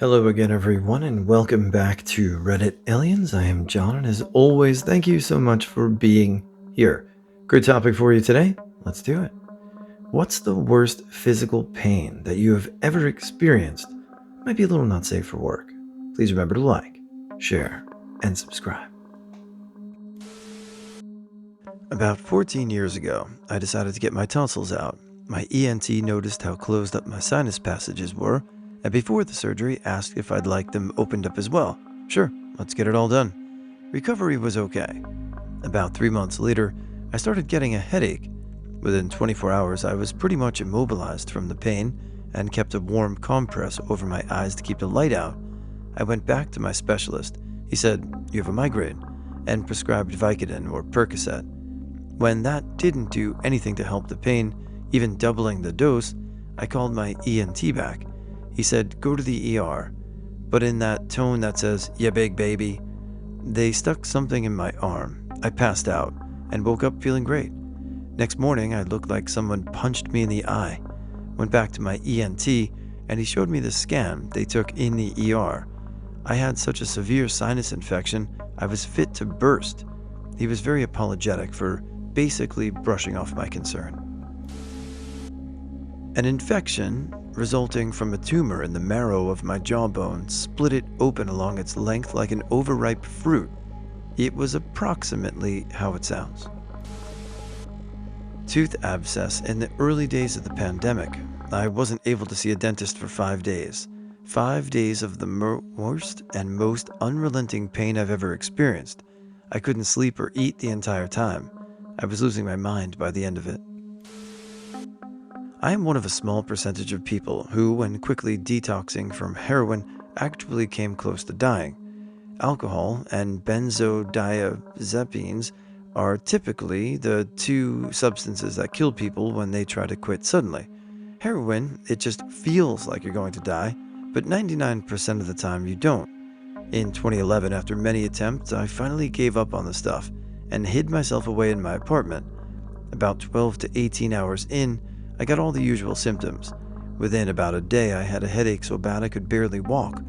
Hello again, everyone, and welcome back to Reddit Aliens. I am John, and as always, thank you so much for being here. Great topic for you today. Let's do it. What's the worst physical pain that you have ever experienced? Might be a little not safe for work. Please remember to like, share, and subscribe. About 14 years ago, I decided to get my tonsils out. My ENT noticed how closed up my sinus passages were, and before the surgery asked if I'd like them opened up as well. Sure, let's get it all done. Recovery was okay. About 3 months later, I started getting a headache. Within 24 hours, I was pretty much immobilized from the pain and kept a warm compress over my eyes to keep the light out. I went back to my specialist. He said, "You have a migraine," and prescribed Vicodin or Percocet. When that didn't do anything to help the pain, even doubling the dose, I called my ENT back. He said, "Go to the ER," but in that tone that says, "Yeah, big baby." They stuck something in my arm. I passed out and woke up feeling great. Next morning, I looked like someone punched me in the eye. Went back to my ENT, and he showed me the scan they took in the ER. I had such a severe sinus infection, I was fit to burst. He was very apologetic for basically brushing off my concern. An infection resulting from a tumor in the marrow of my jawbone split it open along its length like an overripe fruit. It was approximately how it sounds. Tooth abscess in the early days of the pandemic. I wasn't able to see a dentist for 5 days. 5 days of the worst and most unrelenting pain I've ever experienced. I couldn't sleep or eat the entire time. I was losing my mind by the end of it. I am one of a small percentage of people who, when quickly detoxing from heroin, actually came close to dying. Alcohol and benzodiazepines are typically the two substances that kill people when they try to quit suddenly. Heroin, it just feels like you're going to die, but 99% of the time you don't. In 2011, after many attempts, I finally gave up on the stuff and hid myself away in my apartment. About 12 to 18 hours in, I got all the usual symptoms. Within about a day, I had a headache so bad I could barely walk.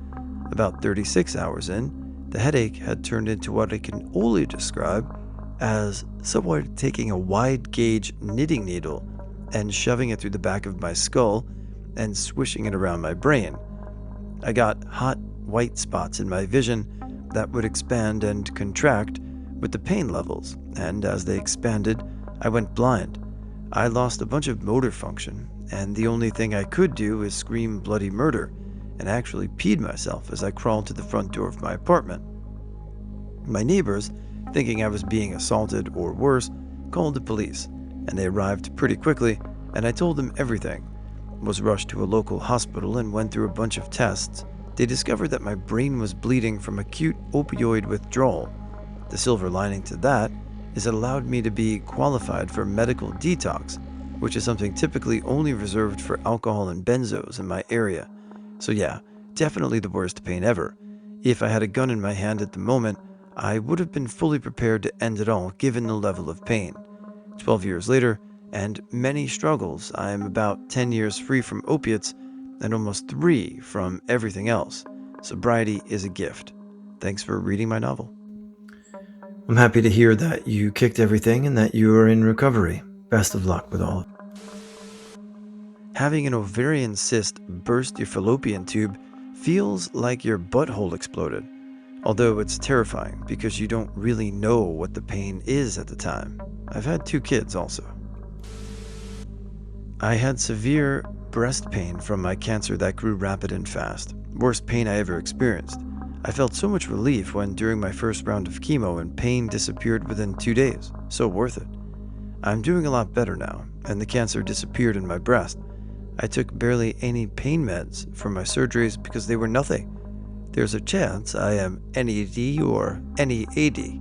About 36 hours in, the headache had turned into what I can only describe as someone taking a wide-gauge knitting needle and shoving it through the back of my skull and swishing it around my brain. I got hot, white spots in my vision that would expand and contract with the pain levels, and as they expanded, I went blind. I lost a bunch of motor function, and the only thing I could do is scream bloody murder, and actually peed myself as I crawled to the front door of my apartment. My neighbors, thinking I was being assaulted or worse, called the police, and they arrived pretty quickly, and I told them everything. Was rushed to a local hospital and went through a bunch of tests. They discovered that my brain was bleeding from acute opioid withdrawal. The silver lining to that is it allowed me to be qualified for medical detox, which is something typically only reserved for alcohol and benzos in my area. So yeah, definitely the worst pain ever. If I had a gun in my hand at the moment, I would have been fully prepared to end it all given the level of pain. 12 years later, and many struggles, I am about 10 years free from opiates and almost 3 from everything else. Sobriety is a gift. Thanks for reading my novel. I'm happy to hear that you kicked everything and that you are in recovery. Best of luck with all of it. Having an ovarian cyst burst your fallopian tube feels like your butthole exploded, although it's terrifying because you don't really know what the pain is at the time. I've had 2 kids also. I had severe breast pain from my cancer that grew rapid and fast. Worst pain I ever experienced. I felt so much relief when during my first round of chemo and pain disappeared within 2 days. So worth it. I'm doing a lot better now, and the cancer disappeared in my breast. I took barely any pain meds for my surgeries because they were nothing. There's a chance I am NED or NEAD.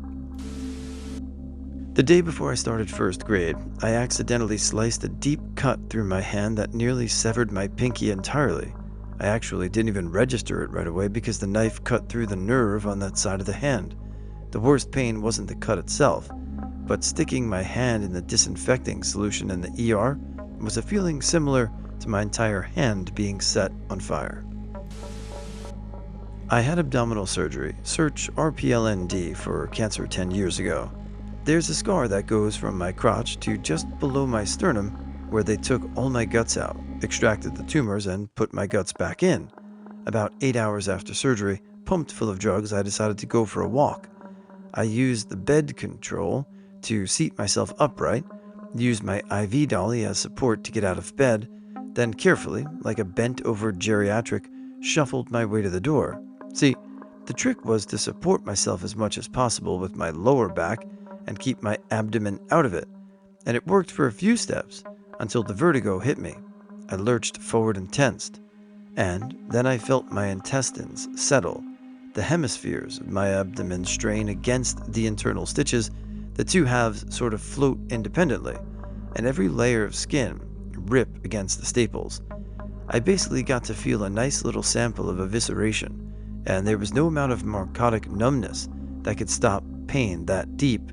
The day before I started first grade, I accidentally sliced a deep cut through my hand that nearly severed my pinky entirely. I actually didn't even register it right away because the knife cut through the nerve on that side of the hand. The worst pain wasn't the cut itself, but sticking my hand in the disinfecting solution in the ER was a feeling similar to my entire hand being set on fire. I had abdominal surgery, search RPLND for cancer 10 years ago. There's a scar that goes from my crotch to just below my sternum where they took all my guts out, extracted the tumors, and put my guts back in. About 8 hours after surgery, pumped full of drugs, I decided to go for a walk. I used the bed control to seat myself upright, used my IV dolly as support to get out of bed, then carefully, like a bent-over geriatric, shuffled my way to the door. See, the trick was to support myself as much as possible with my lower back and keep my abdomen out of it, and it worked for a few steps until the vertigo hit me. I lurched forward and tensed, and then I felt my intestines settle, the hemispheres of my abdomen strain against the internal stitches. The two halves sort of float independently, and every layer of skin rip against the staples. I basically got to feel a nice little sample of evisceration, and there was no amount of narcotic numbness that could stop pain that deep.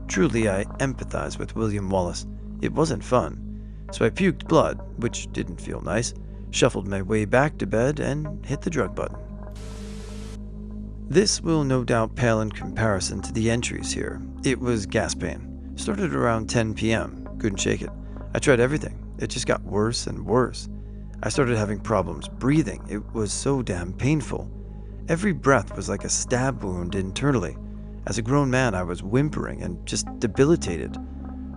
Truly, I empathize with William Wallace. It wasn't fun. So I puked blood, which didn't feel nice, shuffled my way back to bed, and hit the drug button. This will no doubt pale in comparison to the entries here. It was gas pain. Started around 10 p.m. Couldn't shake it. I tried everything. It just got worse and worse. I started having problems breathing. It was so damn painful. Every breath was like a stab wound internally. As a grown man, I was whimpering and just debilitated.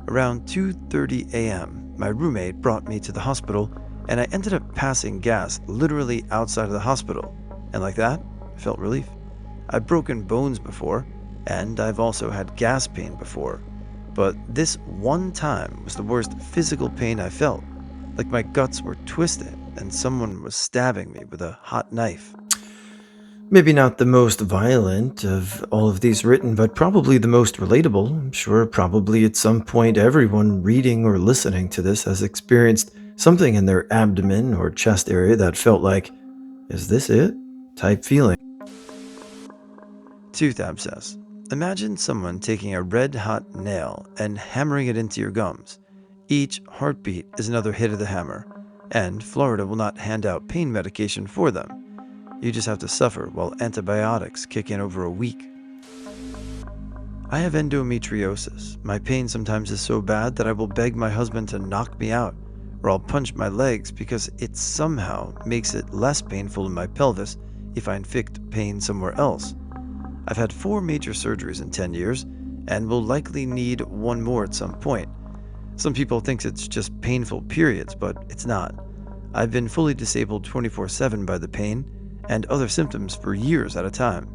Around 2:30 a.m., my roommate brought me to the hospital, and I ended up passing gas literally outside of the hospital. And like that, I felt relief. I've broken bones before, and I've also had gas pain before. But this one time was the worst physical pain I felt. Like my guts were twisted and someone was stabbing me with a hot knife. Maybe not the most violent of all of these written, but probably the most relatable. I'm sure probably at some point everyone reading or listening to this has experienced something in their abdomen or chest area that felt like, is this it? Type feeling. Tooth abscess. Imagine someone taking a red-hot nail and hammering it into your gums. Each heartbeat is another hit of the hammer, and Florida will not hand out pain medication for them. You just have to suffer while antibiotics kick in over a week. I have endometriosis. My pain sometimes is so bad that I will beg my husband to knock me out, or I'll punch my legs because it somehow makes it less painful in my pelvis if I inflict pain somewhere else. I've had 4 major surgeries in 10 years, and will likely need one more at some point. Some people think it's just painful periods, but it's not. I've been fully disabled 24/7 by the pain and other symptoms for years at a time.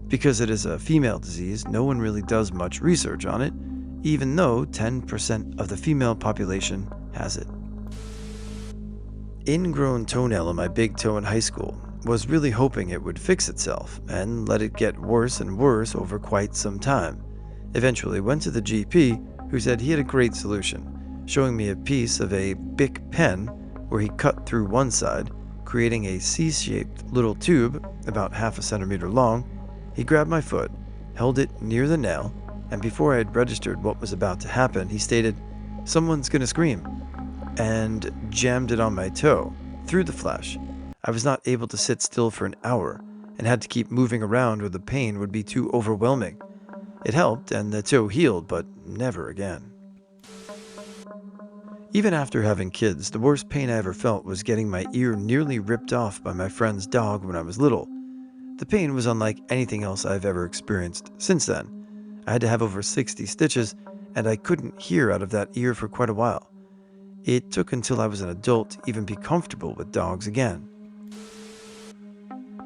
Because it is a female disease, no one really does much research on it, even though 10% of the female population has it. Ingrown toenail on my big toe in high school. Was really hoping it would fix itself and let it get worse and worse over quite some time. Eventually went to the GP, who said he had a great solution, showing me a piece of a Bic pen where he cut through one side, creating a C-shaped little tube about half a centimeter long. He grabbed my foot, held it near the nail, and before I had registered what was about to happen, he stated, "Someone's gonna scream," and jammed it on my toe, through the flesh. I was not able to sit still for an hour, and had to keep moving around or the pain would be too overwhelming. It helped, and the toe healed, but never again. Even after having kids, the worst pain I ever felt was getting my ear nearly ripped off by my friend's dog when I was little. The pain was unlike anything else I've ever experienced since then. I had to have over 60 stitches, and I couldn't hear out of that ear for quite a while. It took until I was an adult to even be comfortable with dogs again.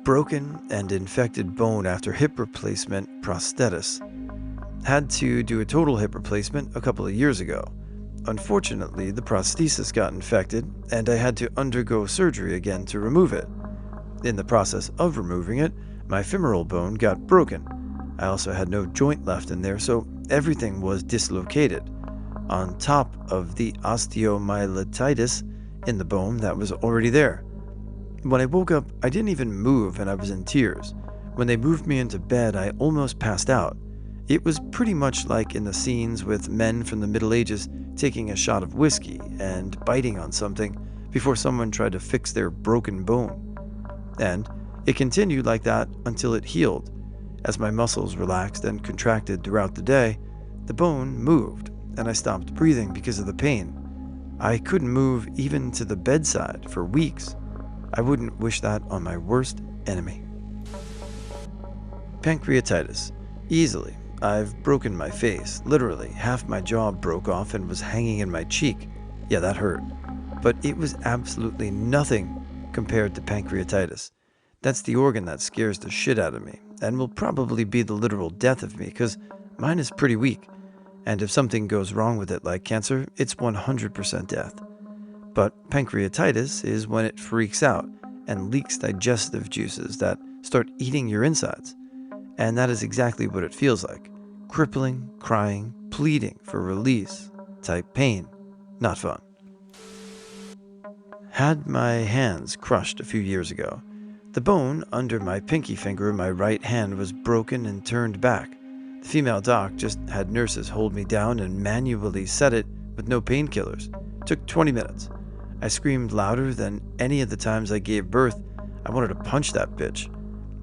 Broken and infected bone after hip replacement prosthesis. Had to do a total hip replacement a couple of years ago. Unfortunately, the prosthesis got infected, and I had to undergo surgery again to remove it. In the process of removing it, my femoral bone got broken. I also had no joint left in there, so everything was dislocated, on top of the osteomyelitis in the bone that was already there. When I woke up, I didn't even move and I was in tears. When they moved me into bed, I almost passed out. It was pretty much like in the scenes with men from the Middle Ages taking a shot of whiskey and biting on something before someone tried to fix their broken bone. And It continued like that until it healed. As my muscles relaxed and contracted throughout the day, the bone moved, and I stopped breathing because of the pain. I couldn't move even to the bedside for weeks. I wouldn't wish that on my worst enemy. Pancreatitis. Easily. I've broken my face. Literally, half my jaw broke off and was hanging in my cheek. Yeah, that hurt. But it was absolutely nothing compared to pancreatitis. That's the organ that scares the shit out of me, and will probably be the literal death of me, because mine is pretty weak. And if something goes wrong with it like cancer, it's 100% death. But pancreatitis is when it freaks out and leaks digestive juices that start eating your insides. And that is exactly what it feels like. Crippling, crying, pleading for release type pain. Not fun. Had my hands crushed a few years ago. The bone under my pinky finger in my right hand was broken and turned back. The female doc just had nurses hold me down and manually set it with no painkillers. Took 20 minutes. I screamed louder than any of the times I gave birth. I wanted to punch that bitch.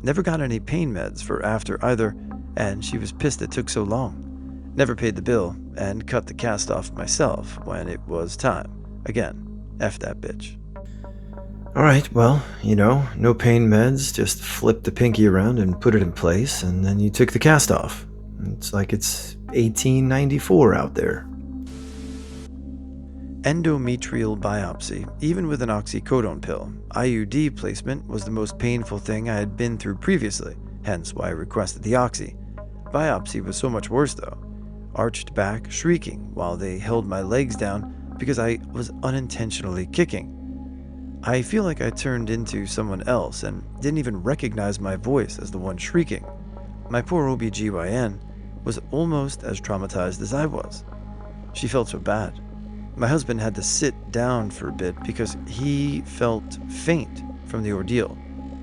Never got any pain meds for after either, and she was pissed it took so long. Never paid the bill, and cut the cast off myself when it was time. Again, F that bitch. Alright, well, no pain meds, just flip the pinky around and put it in place, and then you took the cast off. It's like it's 1894 out there. Endometrial biopsy, even with an oxycodone pill. IUD placement was the most painful thing I had been through previously, hence why I requested the oxy. Biopsy was so much worse though. Arched back, shrieking while they held my legs down because I was unintentionally kicking. I feel like I turned into someone else and didn't even recognize my voice as the one shrieking. My poor OBGYN was almost as traumatized as I was. She felt so bad. My husband had to sit down for a bit because he felt faint from the ordeal.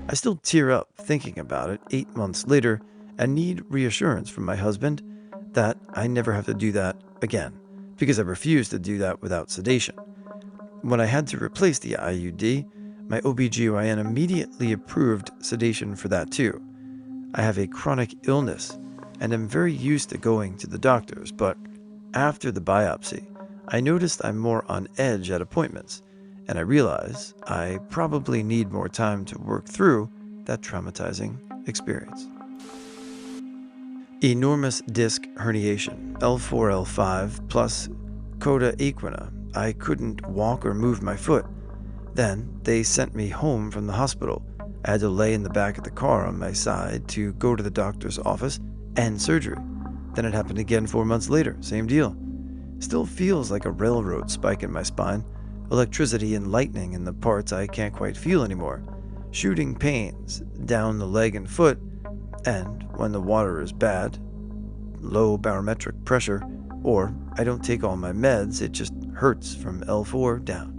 I still tear up thinking about it 8 months later and need reassurance from my husband that I never have to do that again, because I refused to do that without sedation. When I had to replace the IUD, my OBGYN immediately approved sedation for that too. I have a chronic illness and am very used to going to the doctors, but after the biopsy, I noticed I'm more on edge at appointments, and I realize I probably need more time to work through that traumatizing experience. Enormous disc herniation, L4-L5 plus coda equina. I couldn't walk or move my foot. Then they sent me home from the hospital. I had to lay in the back of the car on my side to go to the doctor's office and surgery. Then it happened again 4 months later, same deal. Still feels like a railroad spike in my spine, electricity and lightning in the parts I can't quite feel anymore, shooting pains down the leg and foot, and when the water is bad, low barometric pressure, or I don't take all my meds, it just hurts from L4 down.